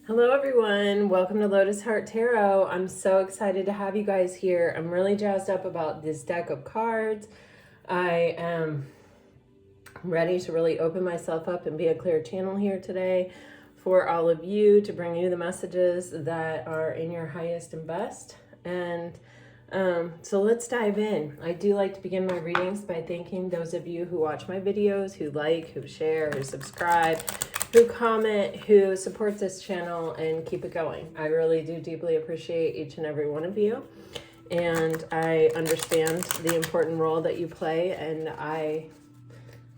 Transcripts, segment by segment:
Hello everyone, welcome to Lotus Heart Tarot. I'm so excited to have you guys here. I'm really jazzed up about this deck of cards. I am ready to really open myself up and be a clear channel here today for all of you, to bring you the messages that are in your highest and best. And so let's dive in. I do like to begin my readings by thanking those of you who watch my videos, who like, who share, who subscribe, who comment, who support this channel and keep it going. I really do deeply appreciate each and every one of you. And I understand the important role that you play, and I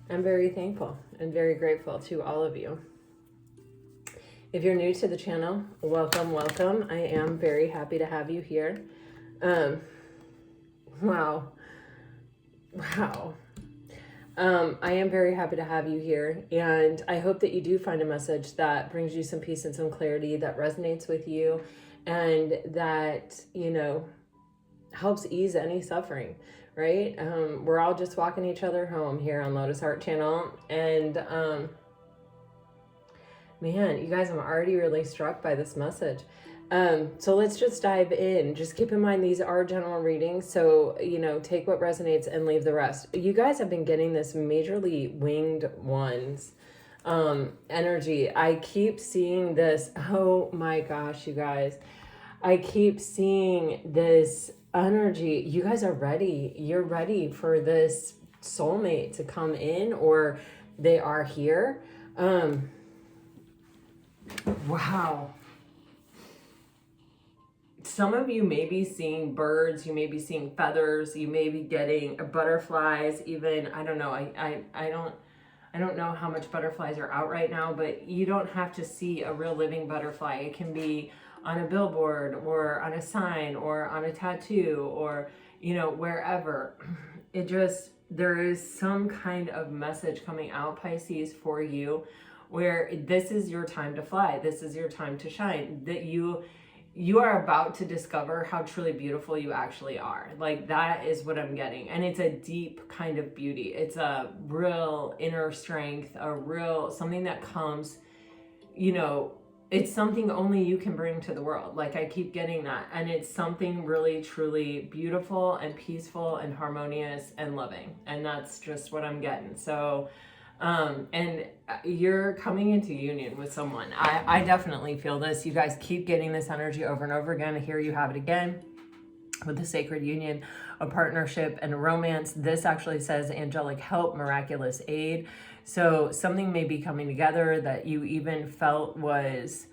am very thankful and very grateful to all of you. If you're new to the channel, welcome, welcome. I am very happy to have you here. Wow. I am very happy to have you here, and I hope that you do find a message that brings you some peace and some clarity, that resonates with you, and that, you know, helps ease any suffering, right? We're all just walking each other home here on Lotus Heart Channel, and man, you guys, I'm already really struck by this message. So let's just dive in. Just keep in mind, these are general readings. So, you know, take what resonates and leave the rest. You guys have been getting this majorly winged ones energy. I keep seeing this. Oh my gosh, you guys. I keep seeing this energy. You guys are ready. You're ready for this soulmate to come in, or they are here. Wow. Some of you may be seeing birds, you may be seeing feathers, you may be getting butterflies, even, I don't know, I don't know how much butterflies are out right now, but you don't have to see a real living butterfly. It can be on a billboard or on a sign or on a tattoo or, you know, wherever. It just, there is some kind of message coming out, Pisces, for you, where this is your time to fly. This is your time to shine. That you are about to discover how truly beautiful you actually are. Like, that is what I'm getting. And it's a deep kind of beauty. It's a real inner strength, a real something that comes, you know, it's something only you can bring to the world. Like, I keep getting that. And it's something really, truly beautiful and peaceful and harmonious and loving. And that's just what I'm getting. So, and you're coming into union with someone. I definitely feel this. You guys keep getting this energy over and over again. Here you have it again with the sacred union, a partnership and a romance. This actually says angelic help, miraculous aid. So something may be coming together that you even felt was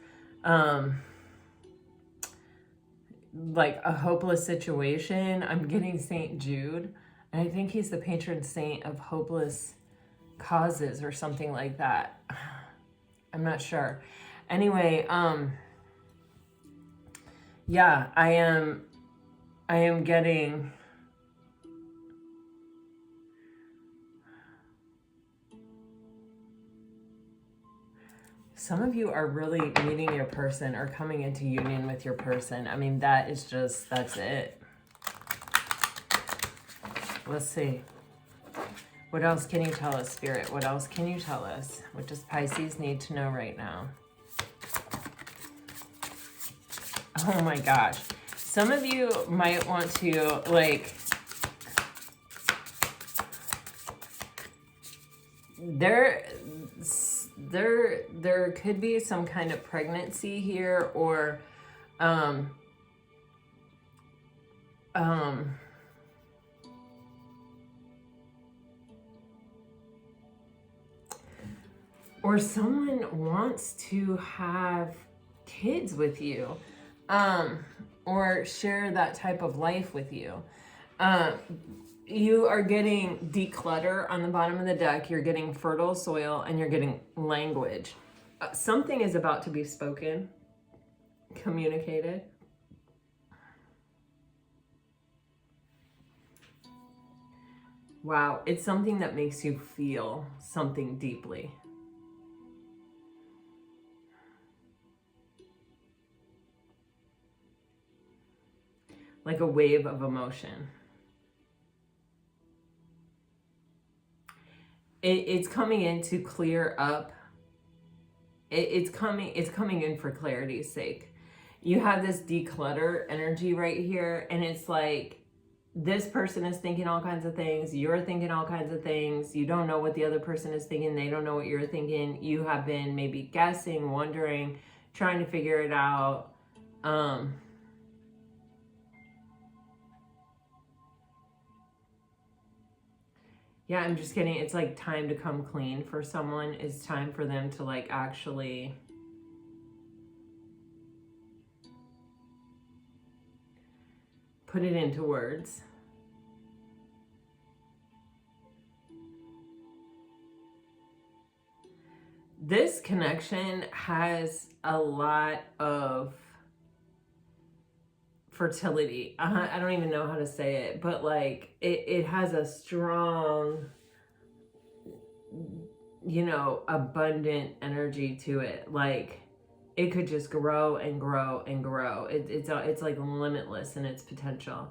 like a hopeless situation. I'm getting Saint Jude, and I think he's the patron saint of hopeless causes or something like that. I'm not sure. Anyway, yeah, I am getting some of you are really meeting your person or coming into union with your person. I mean, that is just, that's it. Let's see. What else can you tell us, Spirit? What else can you tell us? What does Pisces need to know right now? Oh my gosh. Some of you might want to, like, there could be some kind of pregnancy here, or or someone wants to have kids with you, or share that type of life with you. You are getting declutter on the bottom of the deck. You're getting fertile soil, and you're getting language. Something is about to be spoken, communicated. Wow, it's something that makes you feel something deeply. Like a wave of emotion. It's coming in to clear up it's coming in for clarity's sake. You have this declutter energy right here, and it's like this person is thinking all kinds of things, you're thinking all kinds of things, you don't know what the other person is thinking, they don't know what you're thinking, you have been maybe guessing, wondering, trying to figure it out. Yeah, I'm just kidding. It's like time to come clean for someone. It's time for them to like actually put it into words. This connection has a lot of fertility. I don't even know how to say it, but like it has a strong, you know, abundant energy to it. Like it could just grow and grow and grow. It's like limitless in its potential.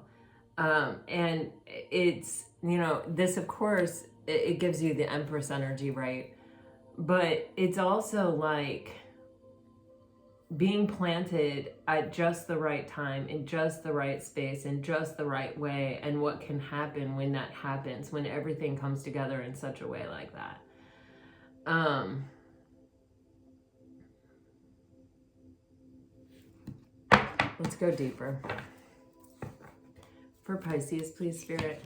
And it's, you know, this of course, it gives you the Empress energy, right? But it's also like being planted at just the right time, in just the right space, in just the right way, and what can happen when that happens, when everything comes together in such a way like that. Let's go deeper. For Pisces, please, Spirit.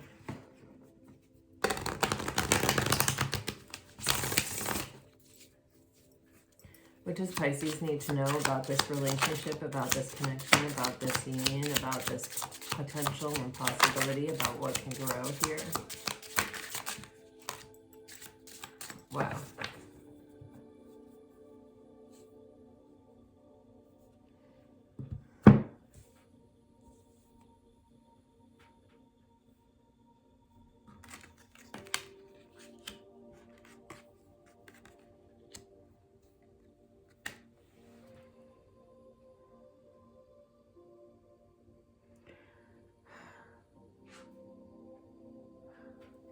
What does Pisces need to know about this relationship, about this connection, about this union, about this potential and possibility, about what can grow here? Wow.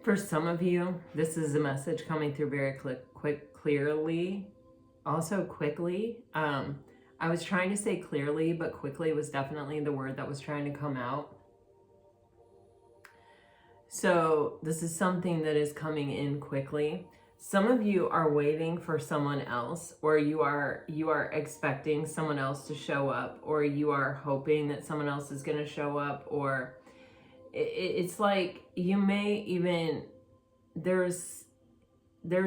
For some of you, this is a message coming through very clearly, also quickly. I was trying to say clearly, but quickly was definitely the word that was trying to come out. So this is something that is coming in quickly. Some of you are waiting for someone else, or you are expecting someone else to show up, or you are hoping that someone else is going to show up, or it's like you may even, there's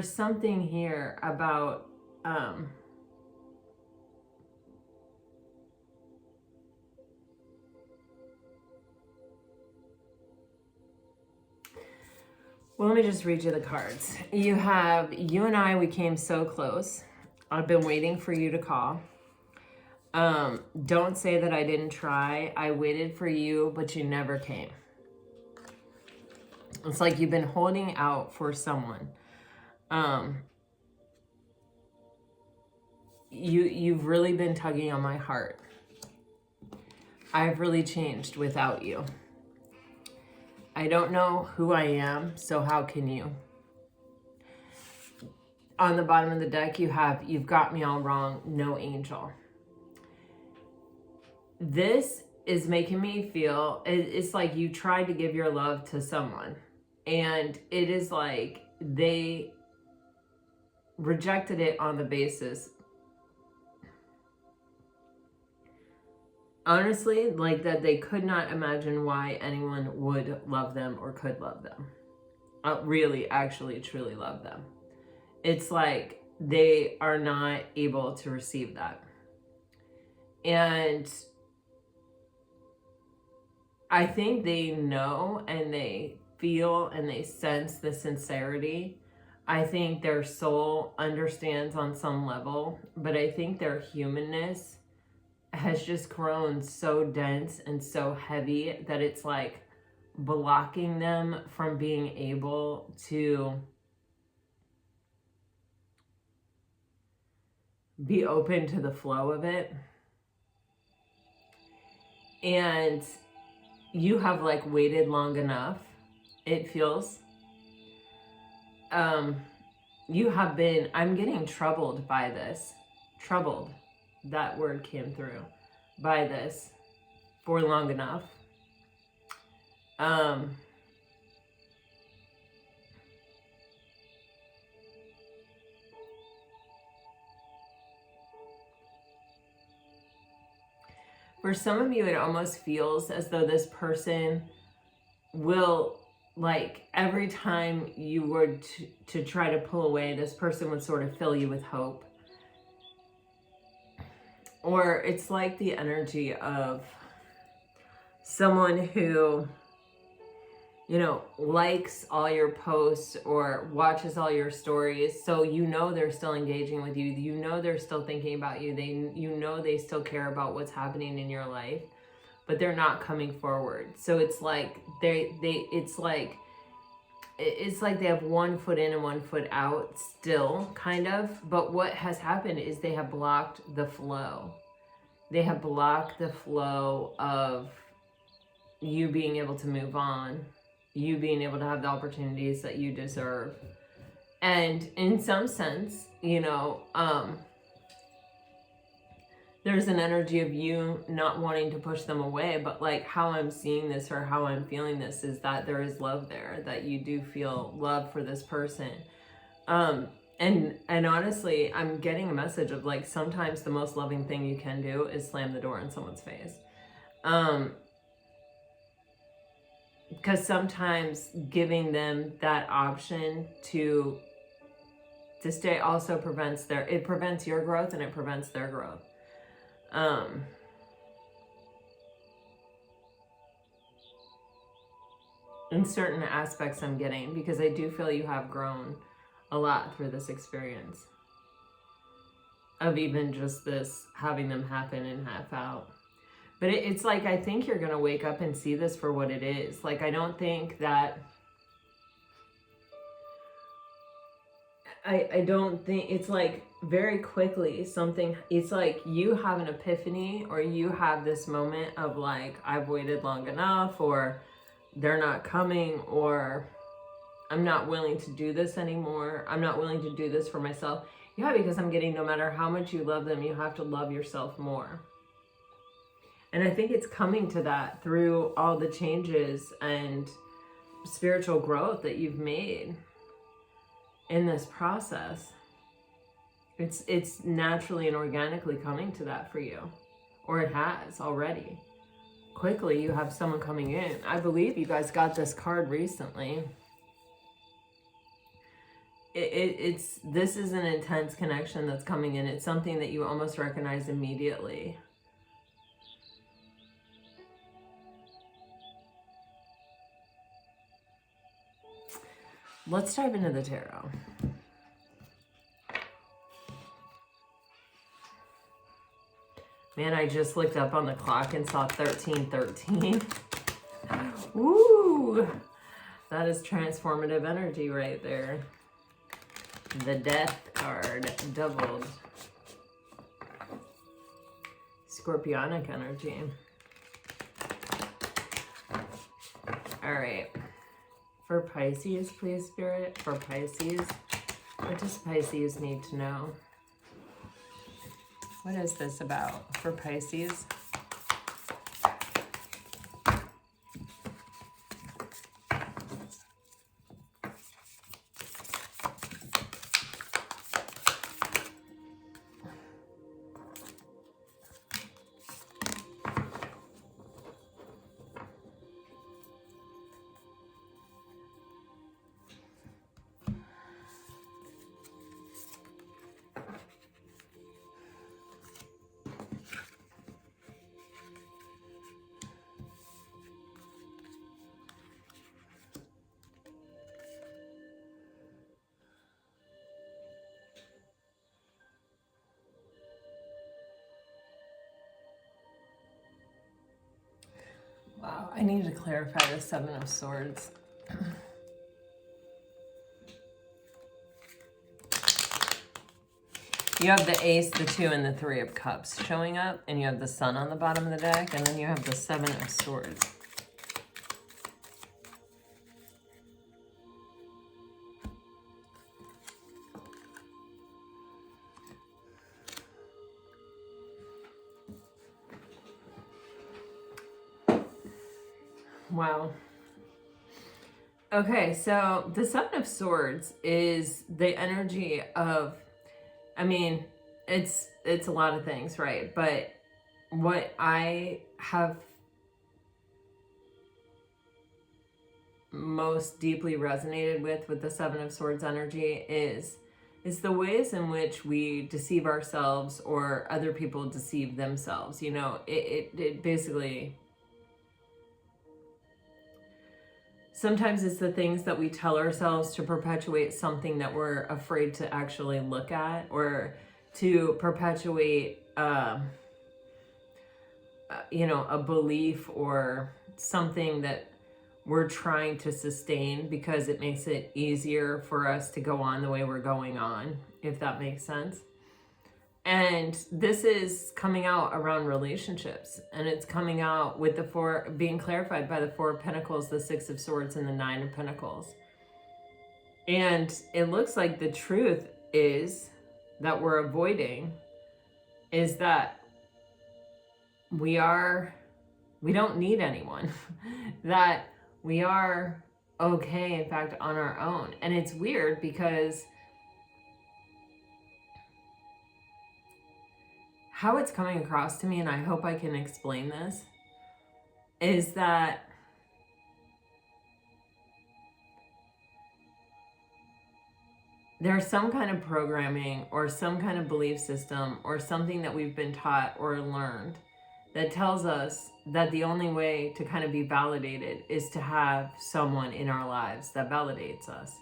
something here about well, let me just read you the cards. You have, you and I, we came so close. I've been waiting for you to call. Don't say that I didn't try. I waited for you, but you never came. It's like you've been holding out for someone. You've really been tugging on my heart. I've really changed without you. I don't know who I am, so how can you? On the bottom of the deck, you have, you've got me all wrong, no angel. This is making me feel, it's like you tried to give your love to someone, and it is like they rejected it on the basis, honestly, like that they could not imagine why anyone would love them or could love them. Really, actually, truly love them. It's like they are not able to receive that. And I think they know and they feel and they sense the sincerity. I think their soul understands on some level, but I think their humanness has just grown so dense and so heavy that it's like blocking them from being able to be open to the flow of it. And you have like waited long enough, it feels. You have been, I'm getting troubled by this. troubled. That word came through by this for long enough. For some of you, it almost feels as though this person will, like, every time you were to try to pull away, this person would sort of fill you with hope. Or it's like the energy of someone who, you know, likes all your posts or watches all your stories. So you know they're still engaging with you. You know they're still thinking about you. You know they still care about what's happening in your life, but they're not coming forward. So it's like it's like they have 1 foot in and 1 foot out still, kind of. But what has happened is they have blocked the flow. They have blocked the flow of you being able to move on, you being able to have the opportunities that you deserve. And in some sense, you know, there's an energy of you not wanting to push them away, but like how I'm seeing this or how I'm feeling this is that there is love there, that you do feel love for this person. And honestly, I'm getting a message of like, sometimes the most loving thing you can do is slam the door in someone's face. Because sometimes giving them that option to stay also prevents your growth and it prevents their growth. In certain aspects I'm getting, because I do feel you have grown a lot through this experience of even just this having them happen and half out. But it's like, I think you're going to wake up and see this for what it is. Like, I don't think that, I don't think, it's like very quickly something, it's like you have an epiphany or you have this moment of like, I've waited long enough, or they're not coming, or I'm not willing to do this anymore. I'm not willing to do this for myself. Yeah, because I'm getting, no matter how much you love them, you have to love yourself more. And I think it's coming to that through all the changes and spiritual growth that you've made in this process. It's naturally and organically coming to that for you. Or it has already. Quickly, you have someone coming in. I believe you guys got this card recently. This is an intense connection that's coming in. It's something that you almost recognize immediately. Let's dive into the tarot. Man, I just looked up on the clock and saw 1313. Ooh, that is transformative energy right there. The Death card doubled. Scorpionic energy. All right. For Pisces, please, Spirit. For Pisces, what does Pisces need to know? What is this about for Pisces? Wow, I need to clarify the Seven of Swords. You have the Ace, the Two, and the Three of Cups showing up, and you have the Sun on the bottom of the deck, and then you have the Seven of Swords. Wow. Okay, so the Seven of Swords is the energy of, I mean, it's a lot of things, right? But what I have most deeply resonated with the Seven of Swords energy is the ways in which we deceive ourselves or other people deceive themselves. You know, it basically, sometimes it's the things that we tell ourselves to perpetuate something that we're afraid to actually look at, or to perpetuate, you know, a belief or something that we're trying to sustain because it makes it easier for us to go on the way we're going on, if that makes sense. And this is coming out around relationships, and it's coming out with the four, being clarified by the Four of Pentacles, the Six of Swords, and the Nine of Pentacles. And it looks like the truth is that we're avoiding is that we don't need anyone, that we are okay, in fact, on our own. And it's weird because how it's coming across to me, and I hope I can explain this, is that there's some kind of programming or some kind of belief system or something that we've been taught or learned that tells us that the only way to kind of be validated is to have someone in our lives that validates us.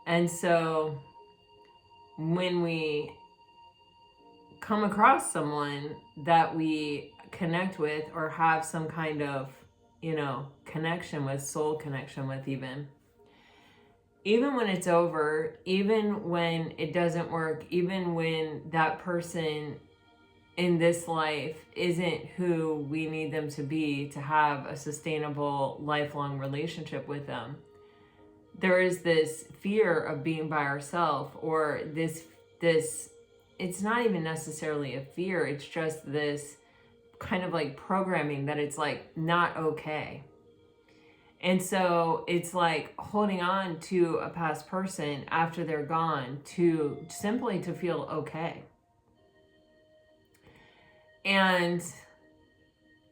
And so when we come across someone that we connect with or have some kind of, you know, connection with, soul connection with, even when it's over, even when it doesn't work, even when that person in this life isn't who we need them to be to have a sustainable, lifelong relationship with them, there is this fear of being by ourselves, or this, it's not even necessarily a fear, it's just this kind of like programming that it's like not okay. And so it's like holding on to a past person after they're gone to simply to feel okay. And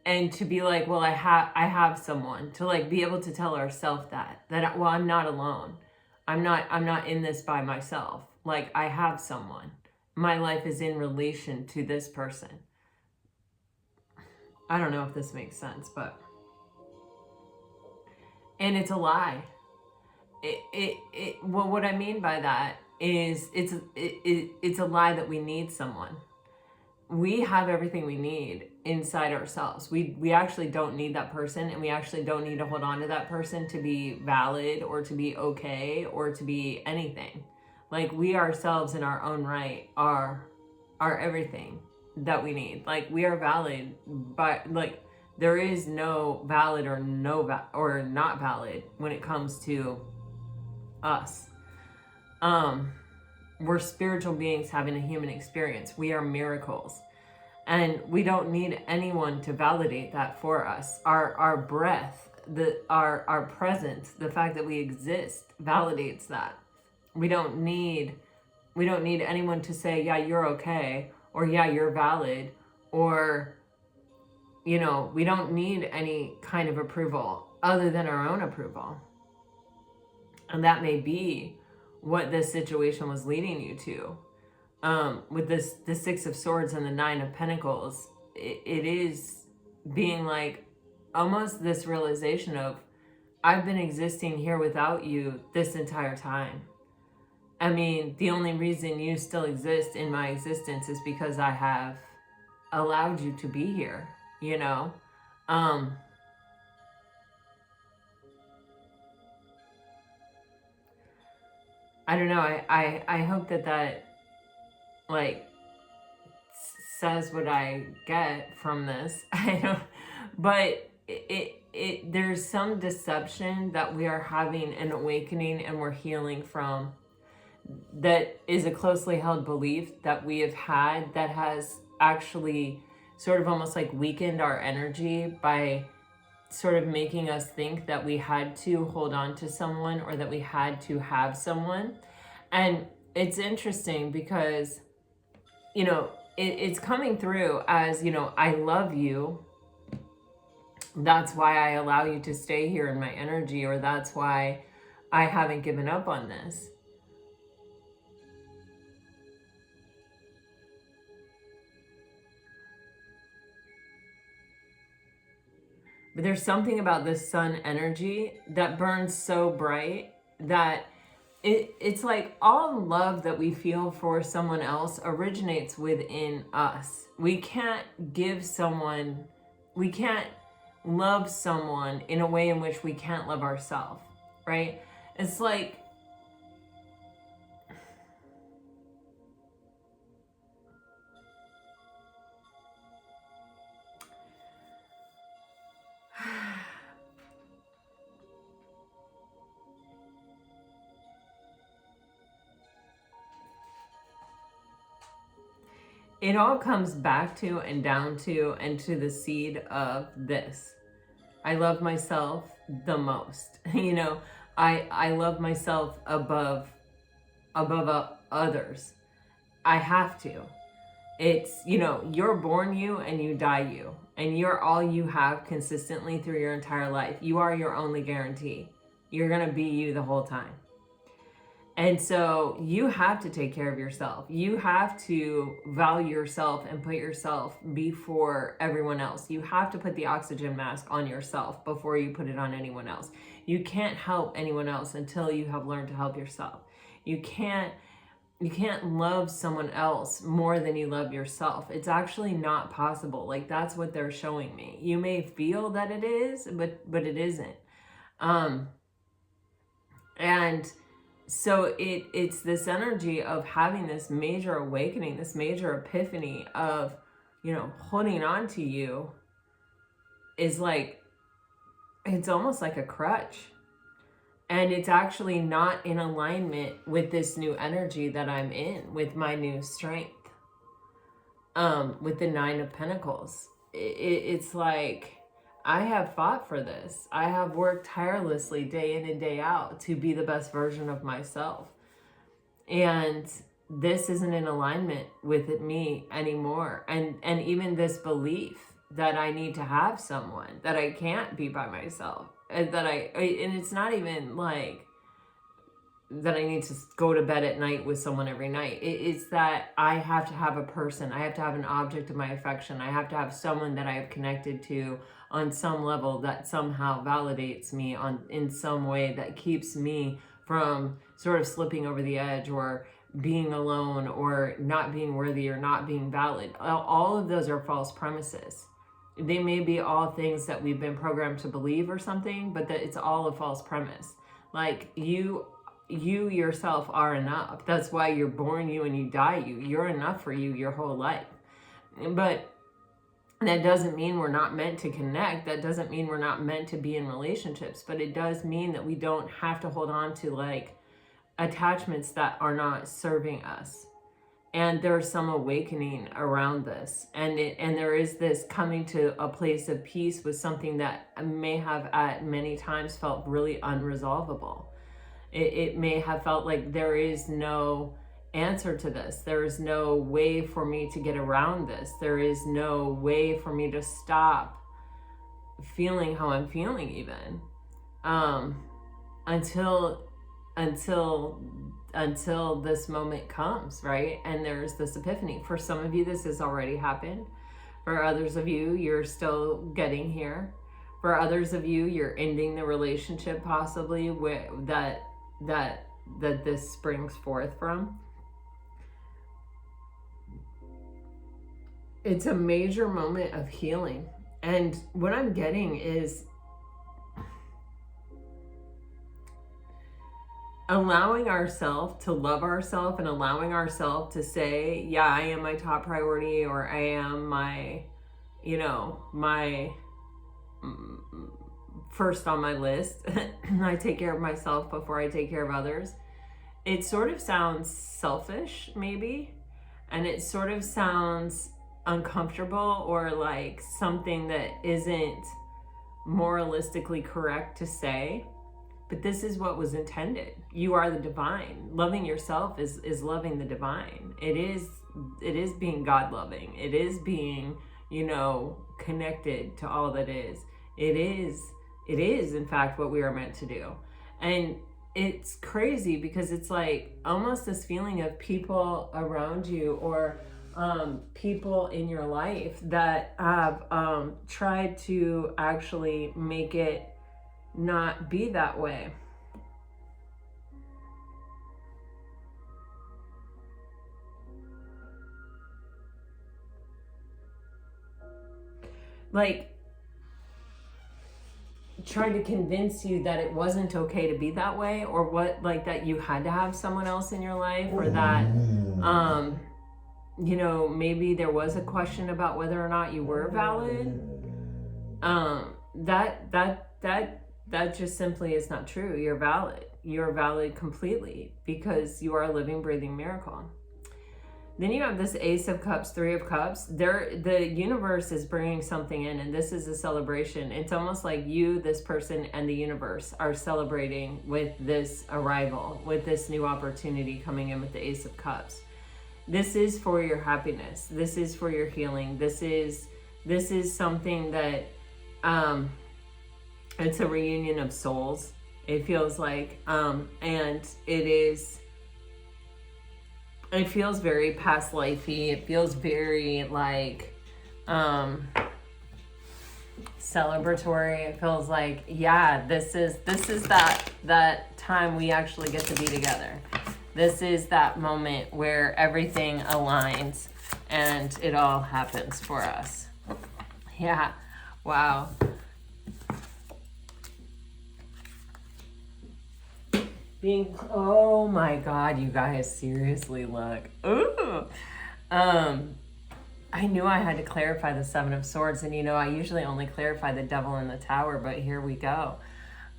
to be like, well, I have someone, to like be able to tell ourselves that well, I'm not alone. I'm not in this by myself. Like, I have someone. My life is in relation to this person. I don't know if this makes sense, but, and it's a lie. Well, what I mean by that is it's a lie that we need someone. We have everything we need inside ourselves. We actually don't need that person, and we actually don't need to hold on to that person to be valid or to be okay or to be anything. Like, we ourselves in our own right are everything that we need. Like, we are valid, but like there is no valid or or not valid when it comes to us. We're spiritual beings having a human experience. We are miracles. And we don't need anyone to validate that for us. Our breath, our presence, the fact that we exist validates that. We don't need anyone to say, yeah, you're okay, or yeah, you're valid, or, you know, we don't need any kind of approval other than our own approval. And that may be what this situation was leading you to. With the Six of Swords and the Nine of Pentacles, it is being like almost this realization of, I've been existing here without you this entire time. I mean, the only reason you still exist in my existence is because I have allowed you to be here, you know? I don't know. I hope that like says what I get from this. I don't, but there's some deception that we are having an awakening and we're healing from, that is a closely held belief that we have had that has actually sort of almost like weakened our energy by sort of making us think that we had to hold on to someone or that we had to have someone. And it's interesting because, you know, it's coming through as, you know, I love you. That's why I allow you to stay here in my energy, or that's why I haven't given up on this. But there's something about this sun energy that burns so bright that it's like all love that we feel for someone else originates within us. We can't love someone in a way in which we can't love ourselves, right? It's like, it all comes back to and down to and to the seed of this. I love myself the most. You know, I love myself above others. I have to. It's, you know, you're born you and you die you. And you're all you have consistently through your entire life. You are your only guarantee. You're going to be you the whole time. And so you have to take care of yourself. You have to value yourself and put yourself before everyone else. You have to put the oxygen mask on yourself before you put it on anyone else. You can't help anyone else until you have learned to help yourself. You can't love someone else more than you love yourself. It's actually not possible. Like, that's what they're showing me. You may feel that it is, but it isn't. And so it's this energy of having this major awakening, this major epiphany of, you know, holding on to you is like, it's almost like a crutch. And it's actually not in alignment with this new energy that I'm in, with my new strength, with the 9 of Pentacles. It's like, I have fought for this. I have worked tirelessly day in and day out to be the best version of myself. And this isn't in alignment with me anymore. And even this belief that I need to have someone, that I can't be by myself, and it's not even like that I need to go to bed at night with someone every night. It's that I have to have a person. I have to have an object of my affection. I have to have someone that I have connected to on some level that somehow validates me in some way, that keeps me from sort of slipping over the edge or being alone or not being worthy or not being valid. All of those are false premises. They may be all things that we've been programmed to believe or something, but that it's all a false premise. Like, you yourself are enough. That's why you're born you and you die you. You're enough for you your whole life. But that doesn't mean we're not meant to connect. That doesn't mean we're not meant to be in relationships. But it does mean that we don't have to hold on to like attachments that are not serving us. And there's some awakening around this. And there is this coming to a place of peace with something that may have at many times felt really unresolvable. It may have felt like there is no answer to this. There is no way for me to get around this. There is no way for me to stop feeling how I'm feeling even. Until this moment comes, right? And there's this epiphany. For some of you, this has already happened. For others of you, you're still getting here. For others of you, you're ending the relationship possibly with that this springs forth from. It's a major moment of healing. And what I'm getting is allowing ourselves to love ourselves and allowing ourselves to say, yeah, I am my top priority, or I am my first on my list. I take care of myself before I take care of others. It sort of sounds selfish, maybe, and it sort of sounds uncomfortable or like something that isn't moralistically correct to say, but this is what was intended. You are the divine. Loving yourself is loving the divine. It is being God loving. It is being, you know, connected to all that is. It is in fact what we are meant to do. And it's crazy because it's like almost this feeling of people around you or people in your life that have tried to actually make it not be that way. Like, trying to convince you that it wasn't okay to be that way, or what, like that you had to have someone else in your life, or that you know, maybe there was a question about whether or not you were valid. That just simply is not true. You're valid. You're valid completely because you are a living, breathing miracle. Then you have this Ace of Cups, Three of Cups. The universe is bringing something in, and this is a celebration. It's almost like you, this person, and the universe are celebrating with this arrival, with this new opportunity coming in with the Ace of Cups. This is for your happiness. This is for your healing. This is something that it's a reunion of souls. It feels like, and it feels very past lifey. It feels very like celebratory. It feels like, yeah, this is that time we actually get to be together. This is that moment where everything aligns and it all happens for us. Yeah. Wow. Oh my God, you guys, seriously, look. Ooh. I knew I had to clarify the Seven of Swords, and you know, I usually only clarify the Devil in the Tower, but here we go.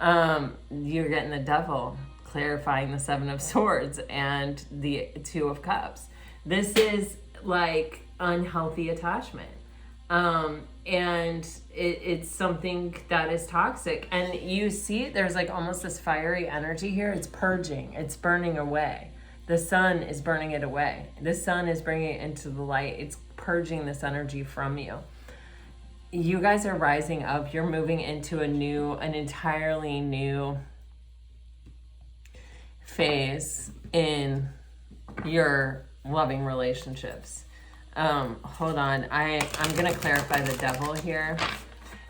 You're getting the Devil clarifying the Seven of Swords and the Two of Cups. This is like unhealthy attachment. And it's something that is toxic. And you see, there's like almost this fiery energy here. It's purging, it's burning away. The sun is burning it away. The sun is bringing it into the light. It's purging this energy from you. You guys are rising up. You're moving into an entirely new phase in your loving relationships. Hold on. I'm going to clarify the Devil here.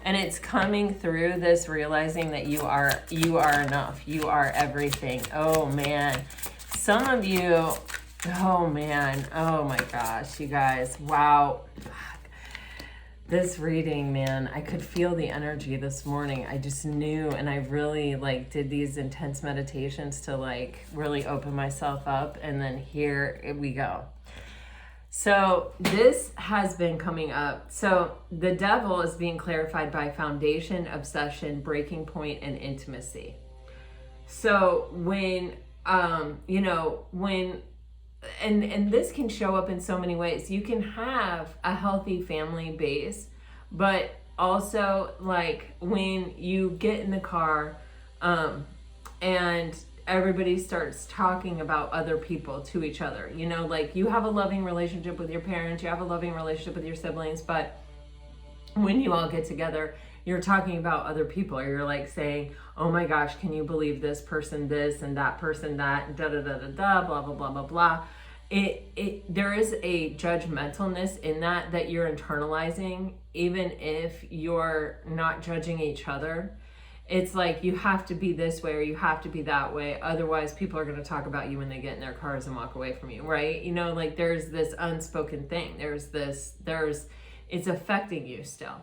And it's coming through this realizing that you are enough. You are everything. Oh man. Some of you, oh man. Oh my gosh, you guys. Wow. This reading, man, I could feel the energy this morning. I just knew, and I really like did these intense meditations to like really open myself up, and then here we go. So this has been coming up. So the Devil is being clarified by foundation, obsession, breaking point, and intimacy. So when, you know, when, and this can show up in so many ways. You can have a healthy family base, but also like when you get in the car, and everybody starts talking about other people to each other, you know, like you have a loving relationship with your parents, you have a loving relationship with your siblings, but when you all get together, you're talking about other people, or you're like saying, oh my gosh, can you believe this person this and that person that, da da da da da, blah blah blah blah blah. There is a judgmentalness in that you're internalizing, even if you're not judging each other. It's like you have to be this way or you have to be that way. Otherwise, people are going to talk about you when they get in their cars and walk away from you, right? You know, like there's this unspoken thing. It's affecting you still.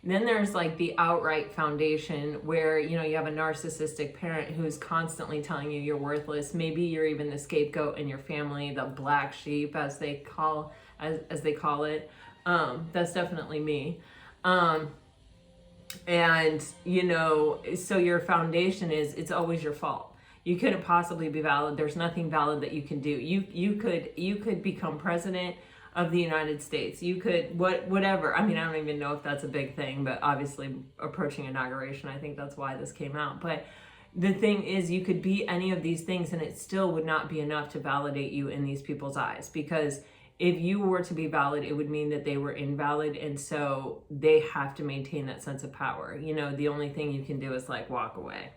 And then there's like the outright foundation where, you know, you have a narcissistic parent who's constantly telling you you're worthless. Maybe you're even the scapegoat in your family, the black sheep as they call it. That's definitely me. And, you know, so your foundation is, it's always your fault. You couldn't possibly be valid. There's nothing valid that you can do. You could become president of the United States. You could, whatever. I mean, I don't even know if that's a big thing, but obviously approaching inauguration, I think that's why this came out. But the thing is, you could be any of these things and it still would not be enough to validate you in these people's eyes, because if you were to be valid, it would mean that they were invalid. And so they have to maintain that sense of power. You know, the only thing you can do is like walk away.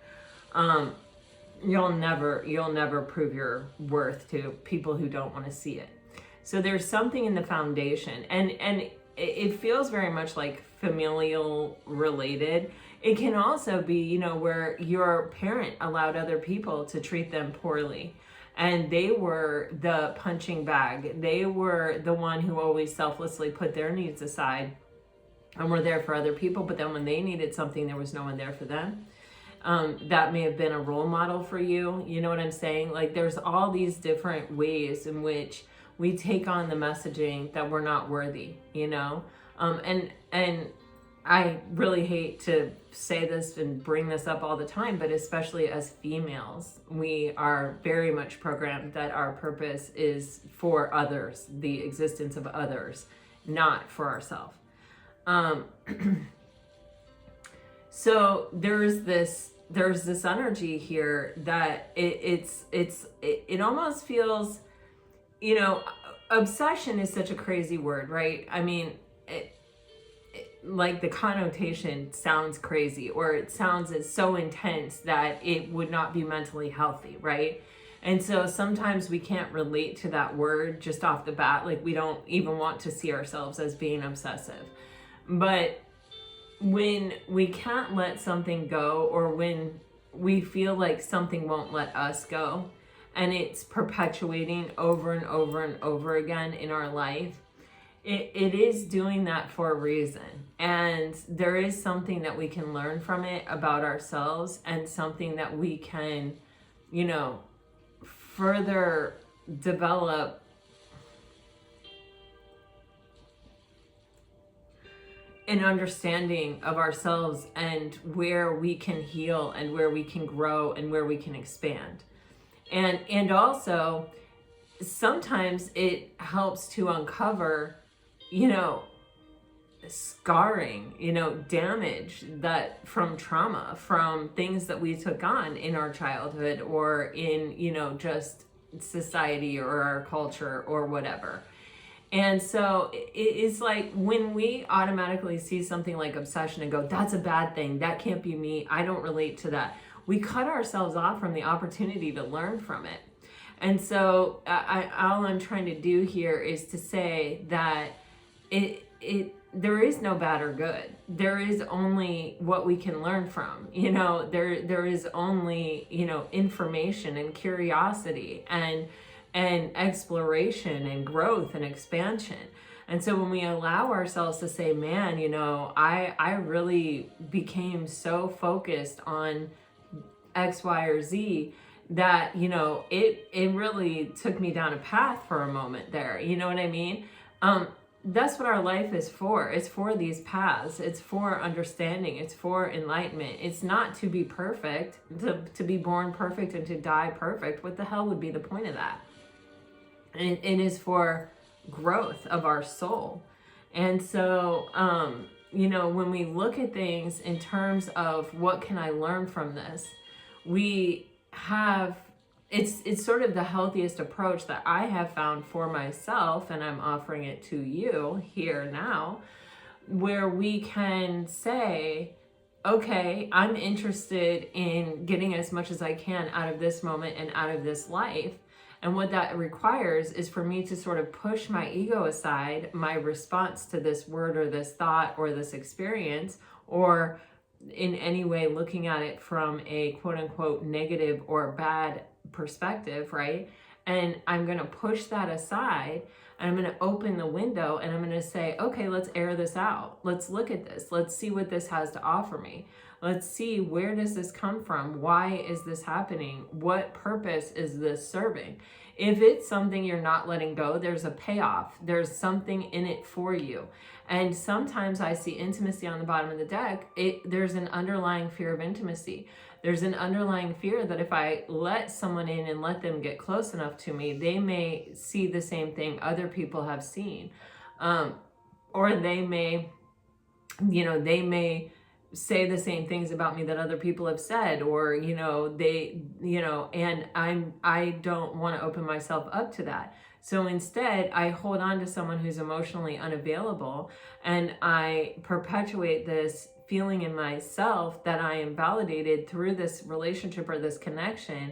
You'll never prove your worth to people who don't want to see it. So there's something in the foundation, and it feels very much like familial related. It can also be, you know, where your parent allowed other people to treat them poorly, and they were the punching bag. They were the one who always selflessly put their needs aside and were there for other people. But then when they needed something, there was no one there for them. That may have been a role model for you. You know what I'm saying? Like, there's all these different ways in which we take on the messaging that we're not worthy, you know? And I really hate to say this and bring this up all the time, but especially as females, we are very much programmed that our purpose is for others, the existence of others, not for ourselves. So there's this energy here that it almost feels, you know, obsession is such a crazy word, right? I mean, like the connotation sounds crazy, or it sounds as so intense that it would not be mentally healthy, right? And so sometimes we can't relate to that word just off the bat. Like, we don't even want to see ourselves as being obsessive. But when we can't let something go, or when we feel like something won't let us go, and it's perpetuating over and over and over again in our life, it is doing that for a reason. And there is something that we can learn from it about ourselves, and something that we can, you know, further develop an understanding of ourselves, and where we can heal, and where we can grow, and where we can expand. And also, sometimes it helps to uncover, you know, scarring, you know, damage that from trauma, from things that we took on in our childhood, or in, you know, just society or our culture or whatever. And so it's like, when we automatically see something like obsession and go, that's a bad thing, that can't be me, I don't relate to that, we cut ourselves off from the opportunity to learn from it. And so all I'm trying to do here is to say that there is no bad or good. There is only what we can learn from. You know, there is only, you know, information and curiosity and exploration and growth and expansion. And so when we allow ourselves to say, man, you know, I really became so focused on X, Y, or Z that, you know, it really took me down a path for a moment there. You know what I mean? That's what our life is for. It's for these paths. It's for understanding. It's for enlightenment. It's not to be perfect, to be born perfect and to die perfect. What the hell would be the point of that? And it is for growth of our soul. And so, you know, when we look at things in terms of what can I learn from this, we have, it's sort of the healthiest approach that I have found for myself, and I'm offering it to you here now, where we can say, okay, I'm interested in getting as much as I can out of this moment and out of this life. And what that requires is for me to sort of push my ego aside, my response to this word or this thought or this experience, or in any way looking at it from a quote unquote negative or bad perspective, right? And I'm going to push that aside, and I'm going to open the window, and I'm going to say, okay, let's air this out. Let's look at this. Let's see what this has to offer me. Let's see, where does this come from? Why is this happening? What purpose is this serving? If it's something you're not letting go, there's a payoff. There's something in it for you. And sometimes I see intimacy on the bottom of the deck. There's an underlying fear of intimacy. There's an underlying fear that if I let someone in and let them get close enough to me, they may see the same thing other people have seen. Or they may, they may say the same things about me that other people have said, or, and I don't want to open myself up to that. So instead, I hold on to someone who's emotionally unavailable, and I perpetuate this feeling in myself that I am validated through this relationship or this connection,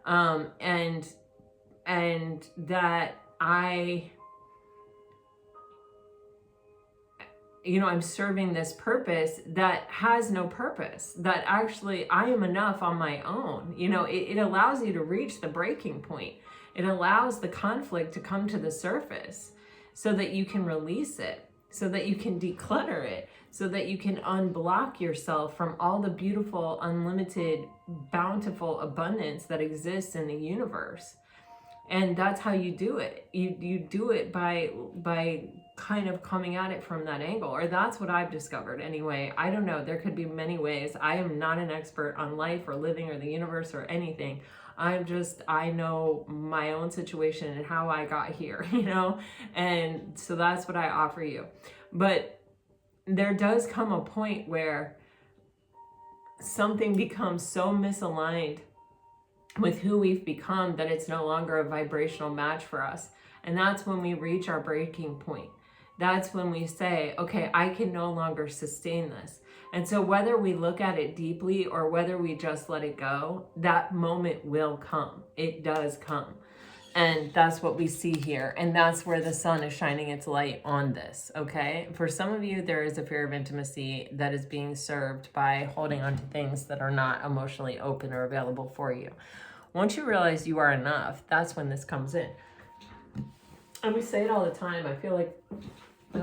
and that I'm serving this purpose that has no purpose, that actually I am enough on my own. It allows you to reach the breaking point. It allows the conflict to come to the surface so that you can release it, so that you can declutter it, so that you can unblock yourself from all the beautiful, unlimited, bountiful abundance that exists in the universe. And that's how you do it. You do it by kind of coming at it from that angle, or that's what I've discovered anyway. I don't know. There could be many ways. I am not an expert on life or living or the universe or anything. I know my own situation and how I got here, and so that's what I offer you. But there does come a point where something becomes so misaligned with who we've become that it's no longer a vibrational match for us. And that's when we reach our breaking point. That's when we say, okay, I can no longer sustain this. And so whether we look at it deeply or whether we just let it go, that moment will come. It does come. And that's what we see here. And that's where the sun is shining its light on this, okay? For some of you, there is a fear of intimacy that is being served by holding on to things that are not emotionally open or available for you. Once you realize you are enough, that's when this comes in. And we say it all the time. I feel like, I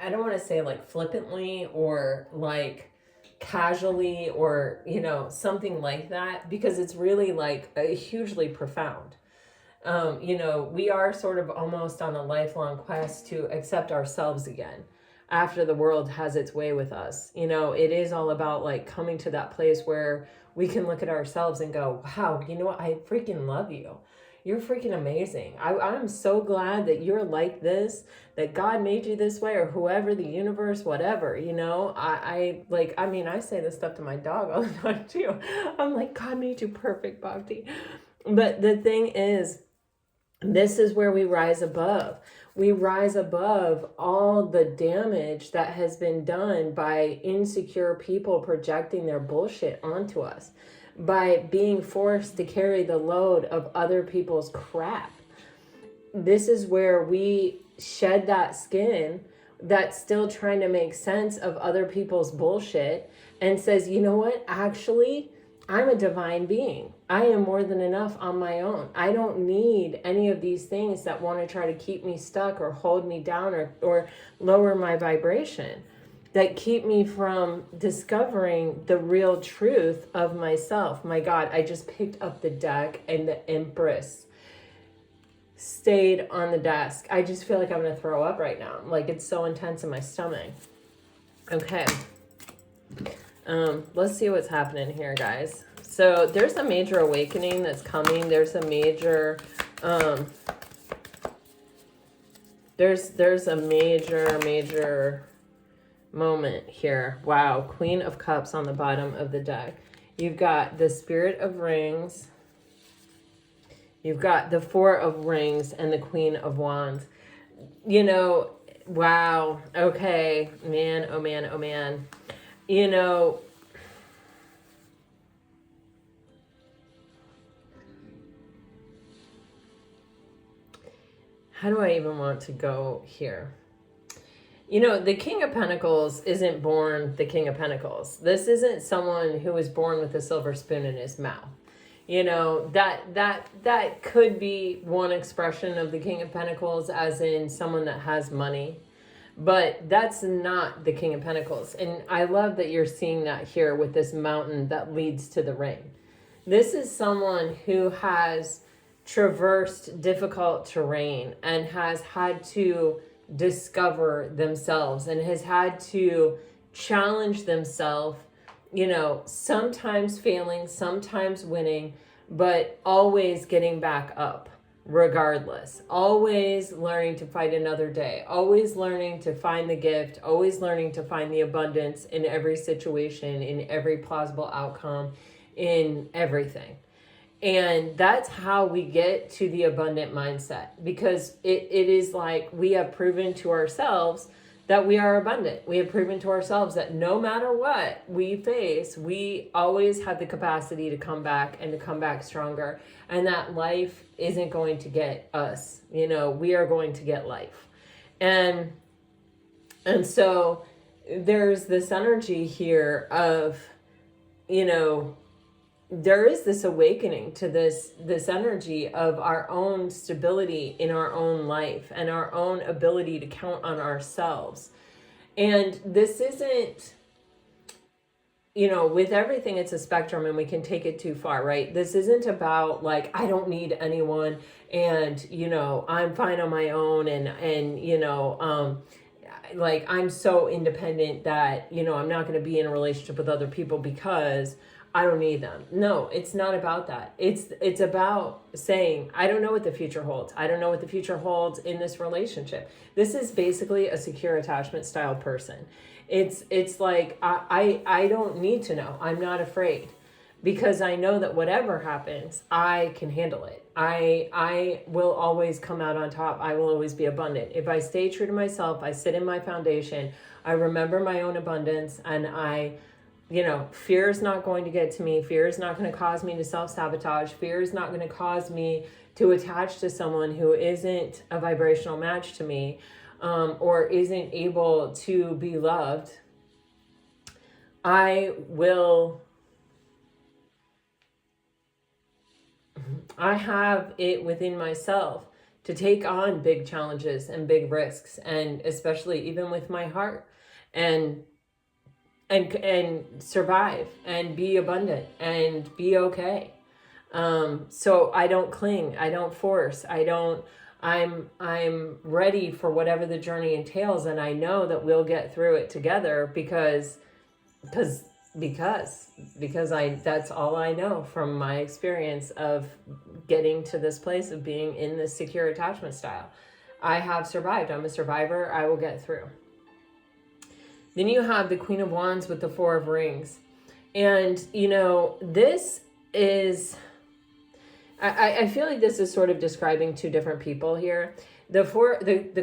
don't want to say like flippantly or like casually or, something like that, because it's really like hugely profound. We are sort of almost on a lifelong quest to accept ourselves again after the world has its way with us. It is all about like coming to that place where we can look at ourselves and go, wow, you know what? I freaking love you. You're freaking amazing. I'm so glad that you're like this, that God made you this way, or whoever, the universe, whatever, I say this stuff to my dog all the time too. I'm like, God made you perfect, Bhakti. But the thing is, this is where we rise above. We rise above all the damage that has been done by insecure people projecting their bullshit onto us, by being forced to carry the load of other people's crap. This is where we shed that skin that's still trying to make sense of other people's bullshit and says, you know what, actually, I'm a divine being. I am more than enough on my own. I don't need any of these things that want to try to keep me stuck or hold me down or lower my vibration, that keep me from discovering the real truth of myself. My God, I just picked up the deck and the Empress stayed on the desk. I just feel like I'm going to throw up right now. Like, it's so intense in my stomach. Okay. Let's see what's happening here, guys. So there's a major awakening that's coming. There's a major, there's a major moment here. Wow. Queen of Cups on the bottom of the deck. You've got the Spirit of Rings. You've got the Four of Rings and the Queen of Wands. Wow. Okay. Man, oh man, oh man. How do I even want to go here? The King of Pentacles isn't born the King of Pentacles. This isn't someone who was born with a silver spoon in his mouth. That could be one expression of the King of Pentacles, as in someone that has money. But that's not the King of Pentacles. And I love that you're seeing that here with this mountain that leads to the ring. This is someone who has traversed difficult terrain and has had to discover themselves and has had to challenge themselves, you know, sometimes failing, sometimes winning, but always getting back up regardless, always learning to fight another day, always learning to find the gift, always learning to find the abundance in every situation, in every plausible outcome, in everything. And that's how we get to the abundant mindset, because it is like we have proven to ourselves that we are abundant. We have proven to ourselves that no matter what we face, we always have the capacity to come back and to come back stronger, and that life isn't going to get us. You know, we are going to get life. And so there's this energy here of, you know, there is this awakening to this energy of our own stability in our own life and our own ability to count on ourselves. And this isn't, you know, with everything, it's a spectrum and we can take it too far, right? This isn't about like, I don't need anyone and, you know, I'm fine on my own and you know, like I'm so independent that, you know, I'm not going to be in a relationship with other people because I don't need them. No, it's not about that. It's about saying, I don't know what the future holds. I don't know what the future holds in this relationship. This is basically a secure attachment style person. It's like, I don't need to know. I'm not afraid, because I know that whatever happens, I can handle it. I will always come out on top. I will always be abundant. If I stay true to myself, I sit in my foundation, I remember my own abundance, and you know, fear is not going to get to me. Fear is not going to cause me to self-sabotage. Fear is not going to cause me to attach to someone who isn't a vibrational match to me, or isn't able to be loved. I have it within myself to take on big challenges and big risks, and especially even with my heart, and survive and be abundant and be okay. So I don't cling, I don't force, I'm ready for whatever the journey entails, and I know that we'll get through it together because that's all I know from my experience of getting to this place of being in this secure attachment style. I have survived. I'm a survivor. I will get through. Then you have the Queen of Wands with the Four of Rings. And, you know, this is, I feel like this is sort of describing two different people here. The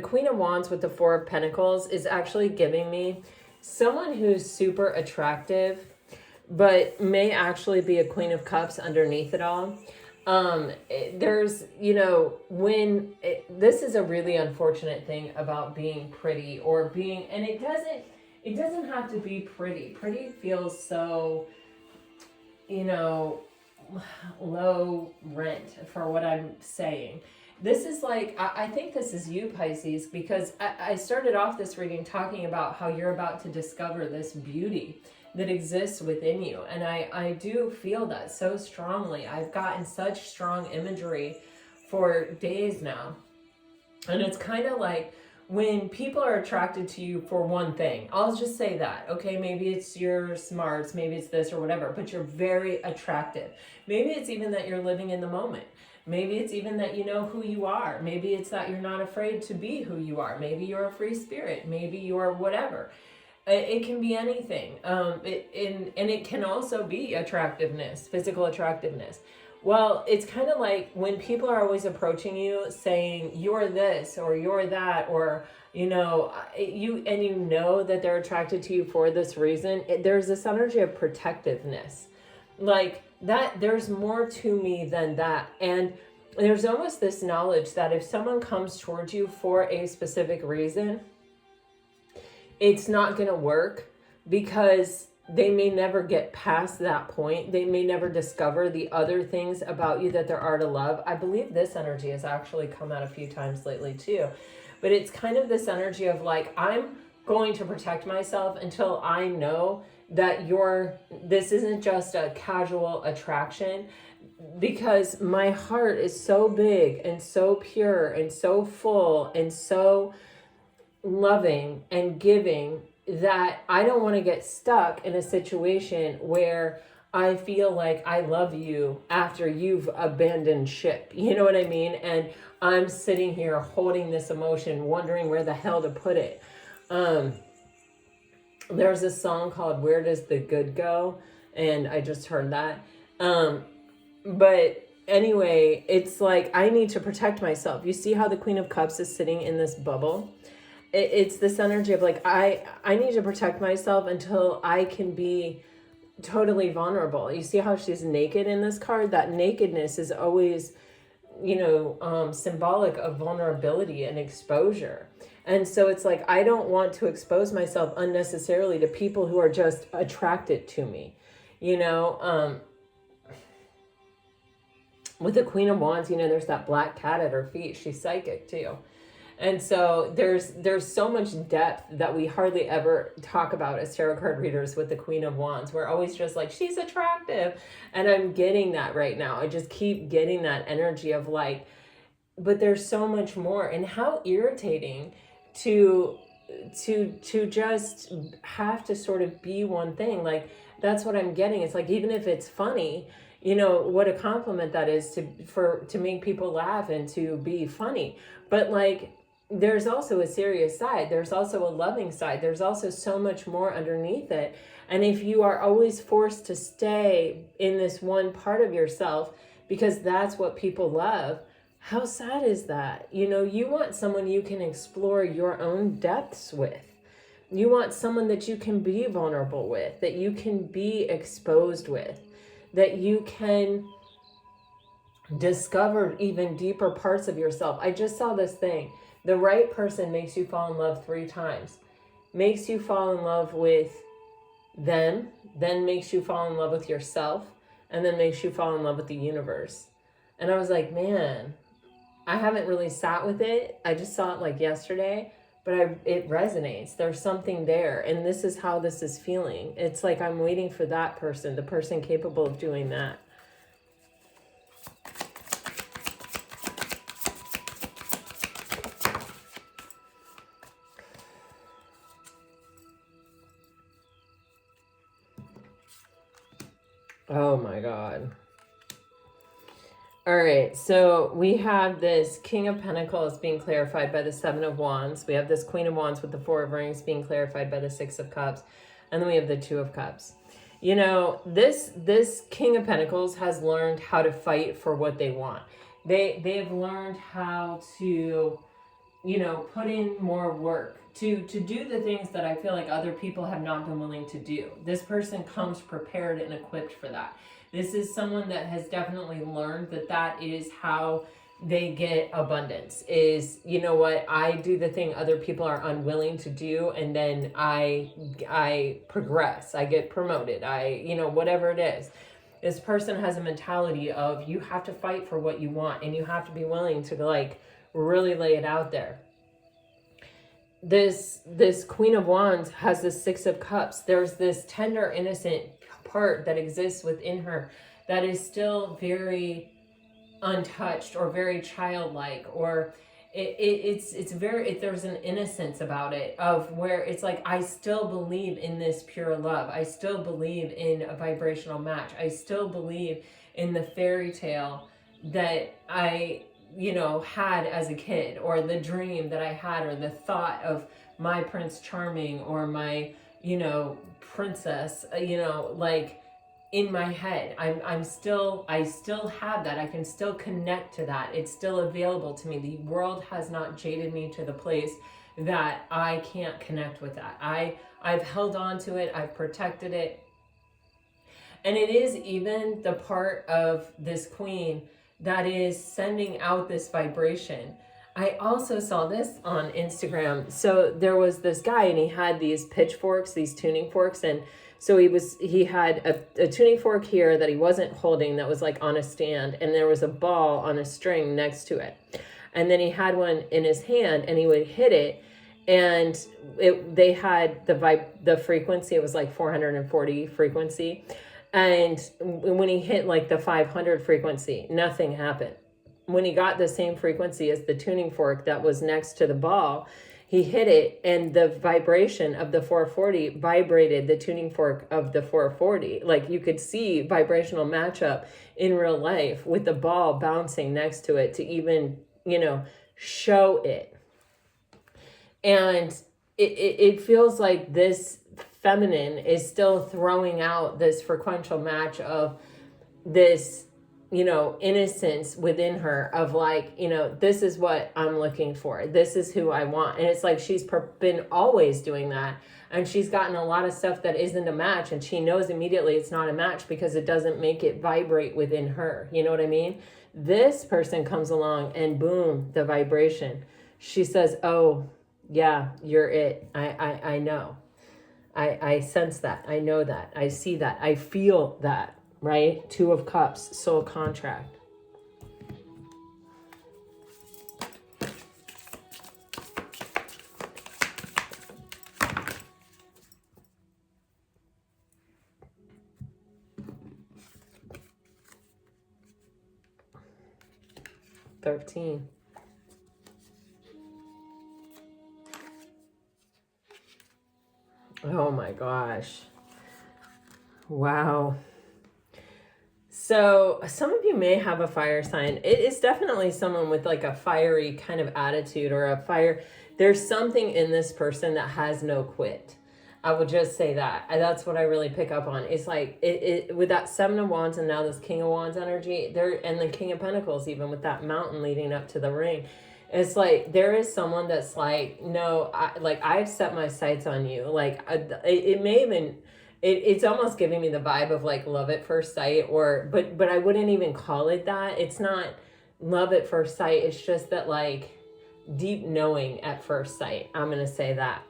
Queen of Wands with the Four of Pentacles is actually giving me someone who's super attractive, but may actually be a Queen of Cups underneath it all. There's, you know, this is a really unfortunate thing about being pretty or being, and it doesn't have to be pretty. Pretty feels so, you know, low rent for what I'm saying. This is like, I think this is you, Pisces, because I started off this reading talking about how you're about to discover this beauty that exists within you. And I do feel that so strongly. I've gotten such strong imagery for days now. And it's kind of like, when people are attracted to you for one thing, I'll just say that, okay, maybe it's your smarts, maybe it's this or whatever, but you're very attractive. Maybe it's even that you're living in the moment. Maybe it's even that you know who you are. Maybe it's that you're not afraid to be who you are. Maybe you're a free spirit. Maybe you're whatever. It can be anything. And it can also be attractiveness, physical attractiveness. Well, it's kind of like when people are always approaching you saying, you're this or you're that, or, you know, you know that they're attracted to you for this reason. There's this energy of protectiveness. Like that, there's more to me than that. And there's almost this knowledge that if someone comes towards you for a specific reason, it's not going to work because they may never get past that point. They may never discover the other things about you that there are to love. I believe this energy has actually come out a few times lately too. But it's kind of this energy of like, I'm going to protect myself until I know that this isn't just a casual attraction, because my heart is so big and so pure and so full and so loving and giving that I don't want to get stuck in a situation where I feel like I love you after you've abandoned ship. You know what I mean? And I'm sitting here holding this emotion, wondering where the hell to put it. There's a song called Where Does the Good Go? And I just heard that. But anyway, it's like I need to protect myself. You see how the Queen of Cups is sitting in this bubble? It's this energy of like, I need to protect myself until I can be totally vulnerable. You see how she's naked in this card? That nakedness is always, symbolic of vulnerability and exposure. And so it's like, I don't want to expose myself unnecessarily to people who are just attracted to me, with the Queen of Wands, there's that black cat at her feet. She's psychic too. And so there's so much depth that we hardly ever talk about as tarot card readers with the Queen of Wands. We're always just like, she's attractive. And I'm getting that right now. I just keep getting that energy of like, but there's so much more. And how irritating to just have to sort of be one thing. Like, that's what I'm getting. It's like, even if it's funny, what a compliment that is to make people laugh and to be funny. But like, there's also a serious side. There's also a loving side. There's also so much more underneath it. And if you are always forced to stay in this one part of yourself because that's what people love, how sad is that? You want someone you can explore your own depths with. You want someone that you can be vulnerable with, that you can be exposed with, that you can discover even deeper parts of yourself. I just saw this thing. The right person makes you fall in love 3 times. Makes you fall in love with them, then makes you fall in love with yourself, and then makes you fall in love with the universe. And I was like, man, I haven't really sat with it. I just saw it like yesterday, but it resonates. There's something there. And this is how this is feeling. It's like I'm waiting for that person, the person capable of doing that. Oh my God. All right, so we have this King of Pentacles being clarified by the 7 of Wands. We have this Queen of Wands with the 4 of Rings being clarified by the 6 of Cups. And then we have the 2 of Cups. This King of Pentacles has learned how to fight for what they want. They've learned how to, put in more work to do the things that I feel like other people have not been willing to do. This person comes prepared and equipped for that. This is someone that has definitely learned that is how they get abundance. Is, I do the thing other people are unwilling to do, and then I progress. I get promoted. Whatever it is. This person has a mentality of you have to fight for what you want, and you have to be willing to really lay it out there. This Queen of Wands has the 6 of Cups. There's this tender, innocent part that exists within her that is still very untouched or very childlike, or there's an innocence about it of where it's like, I still believe in this pure love. I still believe in a vibrational match. I still believe in the fairy tale that I had as a kid, or the dream that I had, or the thought of my Prince Charming or my princess, in my head. I still have that. I can still connect to that. It's still available to me. The world has not jaded me to the place that I can't connect with that. I've held on to it. I've protected it. And it is even the part of this queen that is sending out this vibration. I also saw this on Instagram. So there was this guy, and he had these pitchforks, these tuning forks, and So he had a tuning fork here that he wasn't holding, that was like on a stand, and there was a ball on a string next to it. And then he had one in his hand, and he would hit it, and they had the frequency, it was like 440 frequency. And when he hit like the 500 frequency, nothing happened. When he got the same frequency as the tuning fork that was next to the ball, he hit it, and the vibration of the 440 vibrated the tuning fork of the 440. Like, you could see vibrational matchup in real life with the ball bouncing next to it to even, show it. And it feels like this feminine is still throwing out this frequential match of this, innocence within her of like, this is what I'm looking for. This is who I want. And it's like she's been always doing that. And she's gotten a lot of stuff that isn't a match. And she knows immediately it's not a match because it doesn't make it vibrate within her. You know what I mean? This person comes along and boom, the vibration. She says, oh, yeah, you're it. I know. I sense that. I know that. I see that. I feel that. Right? 2 of Cups, soul contract. $13. Oh my gosh. Wow. So some of you may have a fire sign. It is definitely someone with like a fiery kind of attitude or a fire. There's something in this person that has no quit. I will just say that. And that's what I really pick up on. It's like it with that 7 of Wands and now this King of Wands energy there, and the King of Pentacles, even with that mountain leading up to the ring. It's like there is someone that's like, no, I've set my sights on you. Like it may even... It's almost giving me the vibe of like love at first sight, but I wouldn't even call it that. It's not love at first sight. It's just that like deep knowing at first sight. I'm going to say that.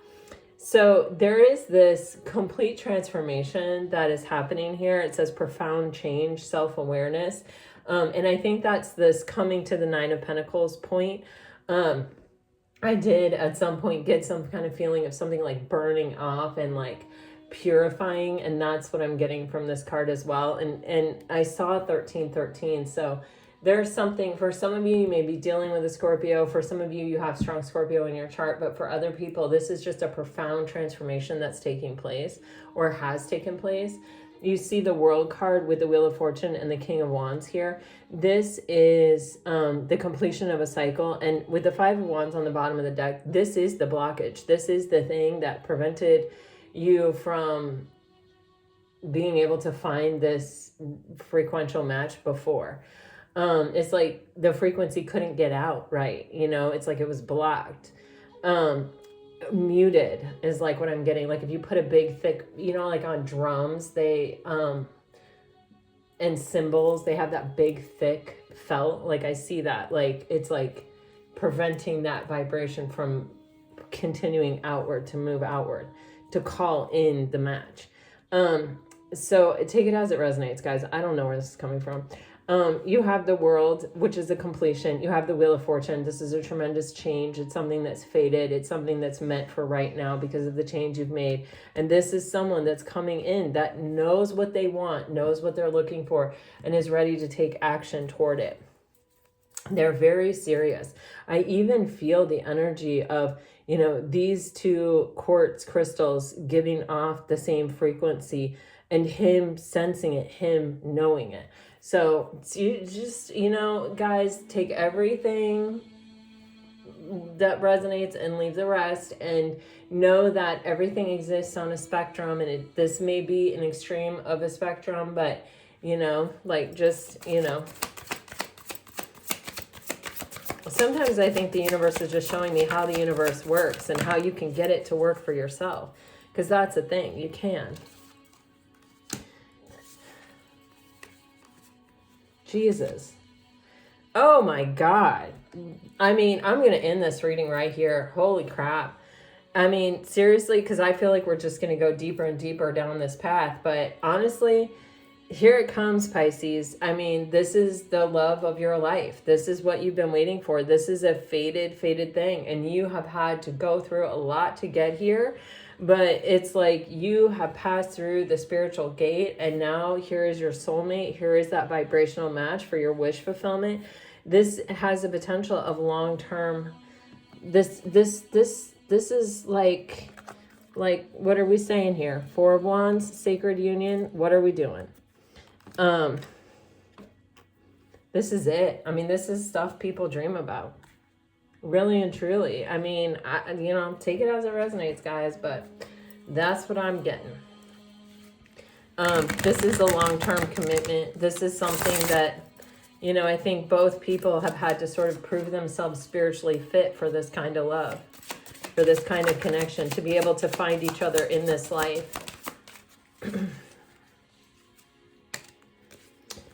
So there is this complete transformation that is happening here. It says profound change, self-awareness. And I think that's this coming to the 9 of Pentacles point. I did at some point get some kind of feeling of something like burning off and like purifying, and that's what I'm getting from this card as well. And I saw 1313, so there's something for some of you. You may be dealing with a Scorpio. For some of you, you have strong Scorpio in your chart, but for other people, this is just a profound transformation that's taking place or has taken place. You see the World card with the Wheel of Fortune and the King of Wands here. This is the completion of a cycle. And with the 5 of Wands on the bottom of the deck, this is the blockage. This is the thing that prevented you from being able to find this frequential match before. It's like the frequency couldn't get out right. It's like it was blocked. Muted is like what I'm getting. Like if you put a big thick, like on drums, they and cymbals, they have that big thick felt. Like I see that, like it's like preventing that vibration from continuing outward, to move outward, to call in the match. So take it as it resonates, guys. I don't know where this is coming from. You have the World, which is a completion. You have the Wheel of Fortune. This is a tremendous change. It's something that's faded. It's something that's meant for right now because of the change you've made. And this is someone that's coming in that knows what they want, knows what they're looking for, and is ready to take action toward it. They're very serious. I even feel the energy of, these 2 quartz crystals giving off the same frequency and him sensing it, him knowing it. So you just, guys, take everything that resonates and leave the rest, and know that everything exists on a spectrum, and this may be an extreme of a spectrum, but, sometimes I think the universe is just showing me how the universe works and how you can get it to work for yourself. Because that's the thing, you can. Jesus. Oh my God. I mean, I'm going to end this reading right here. Holy crap. I mean, seriously, because I feel like we're just going to go deeper and deeper down this path. But honestly, here it comes, Pisces. I mean, this is the love of your life. This is what you've been waiting for. This is a fated thing. And you have had to go through a lot to get here. But it's like you have passed through the spiritual gate. And now here is your soulmate. Here is that vibrational match for your wish fulfillment. This has the potential of long-term. This is like, what are we saying here? Four of Wands, sacred union. What are we doing? This is it. I mean, this is stuff people dream about. Really and truly. I mean, take it as it resonates, guys, but that's what I'm getting. This is a long-term commitment. This is something that, I think both people have had to sort of prove themselves spiritually fit for this kind of love, for this kind of connection, to be able to find each other in this life.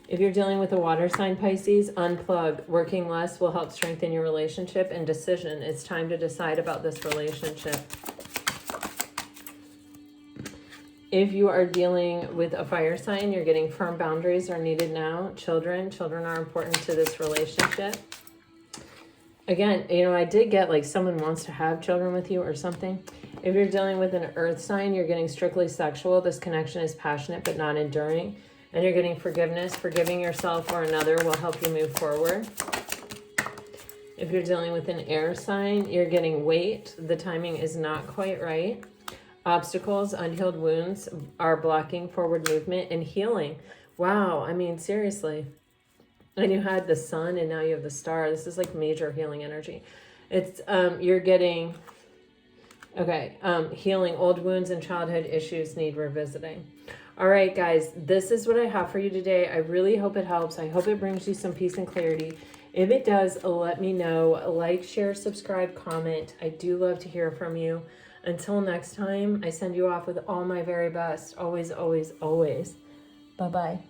If you're dealing with a water sign, Pisces, unplug. Working less will help strengthen your relationship. And decision. It's time to decide about this relationship. If you are dealing with a fire sign, you're getting firm boundaries are needed now. Children are important to this relationship. Again, I did get like someone wants to have children with you or something. If you're dealing with an earth sign, you're getting strictly sexual. This connection is passionate but not enduring. And you're getting forgiveness. Forgiving yourself or another will help you move forward. If you're dealing with an air sign, you're getting weight. The timing is not quite right. Obstacles, unhealed wounds are blocking forward movement and healing. Wow, I mean, seriously. And you had the sun and now you have the star. This is like major healing energy. It's, you're getting, healing. Old wounds and childhood issues need revisiting. All right, guys, this is what I have for you today. I really hope it helps. I hope it brings you some peace and clarity. If it does, let me know. Like, share, subscribe, comment. I do love to hear from you. Until next time, I send you off with all my very best. Always, always, always. Bye-bye.